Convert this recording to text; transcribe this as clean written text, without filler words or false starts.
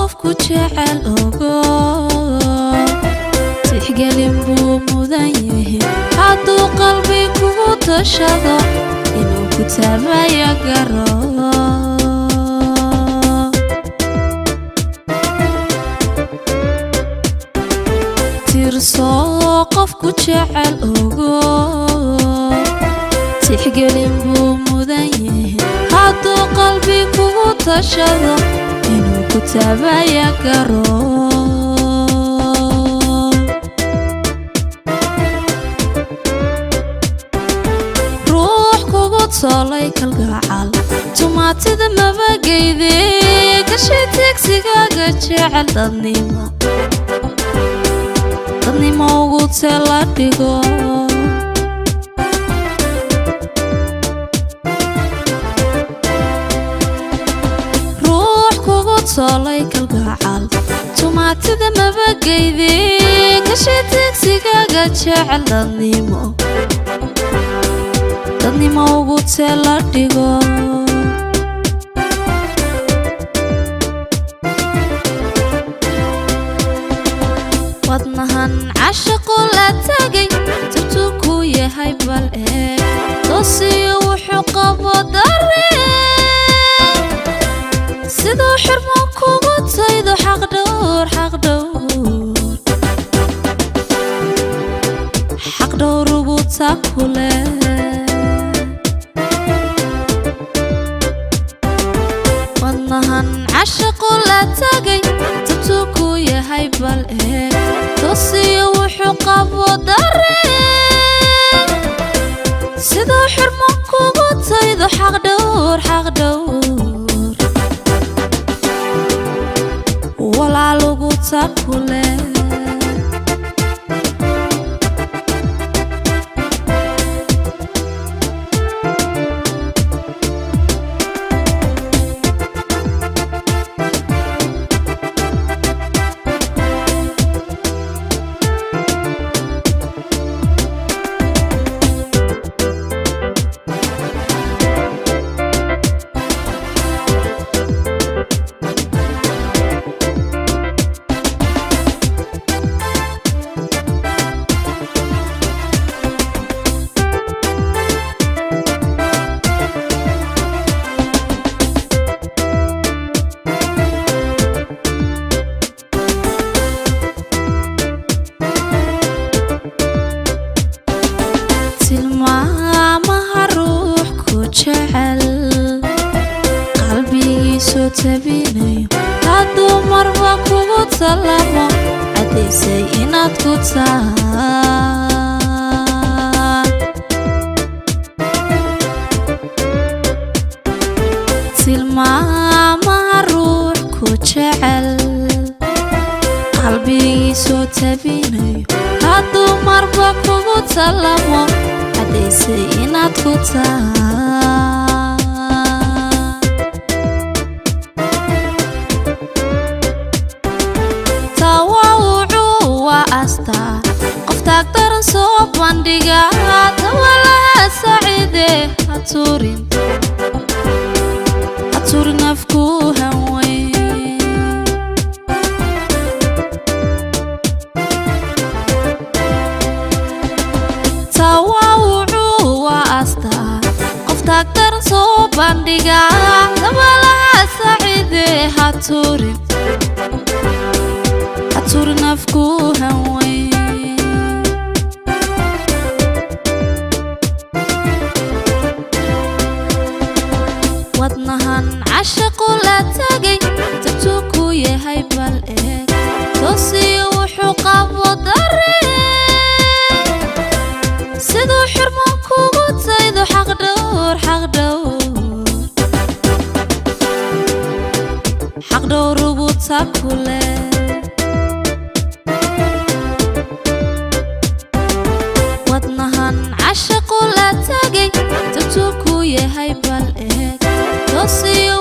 qofku jecel ogo tixgelin buu mudan yahay hadduu qalbi kugu tashado inuu ku taabaya garo tirso qofku jecel ogo tixgelin buu mudan yahay hadduu qalbi kugu tashado inuu ku taabaya garo ruux kugu tolay kalgacal tumaatida mabagayde gashay tegsigaaga jecel dadnimo ugu tala dhigo ruux kugu tolay kalgacal tumaatida mabagayde gashay tegsigaaga jecel dadnimo ugu tala dhigo wadnahan cashaqo la tagay tabtuu ku yahay bal eeg toosiyo wuxuu qabo dareen siduu xirmo kugu taydo xaqdhowr ugu takule wadnahan cashaqo la tagay tabtuu ku yahay bal eeg toosiyo wuxuu qabo dareen siduu xirmo kugu taydo xaqdhowr walaal ugu takule tilmaamaha ruux ku jecel qalbigiisu tabinayo hadduu marba kugu talamo caddaysay inaad ku tahay tilmaamaha ruux ku jecel qalbigiisu tabinayo hadduu marba kugu talamo caddaysay inaad ku tahay tawawucuu waa astaa qof taag daran soo bandhiga tawalaha saciide haturin afku hanweyn tawawucuu waa astaa qof taag daran soo bandhiga tawalaha saciide haturin afku hanweyn wadnahan cashaqo la tagay tabtuu ku yahay bal eeg toosiyo wuxuu qabo dareen siduu xirmo kugu taydo xaqdhowr ugu takule wadnahan cashaqo la tagay tabtuu ku yahay bal eeg toosiyo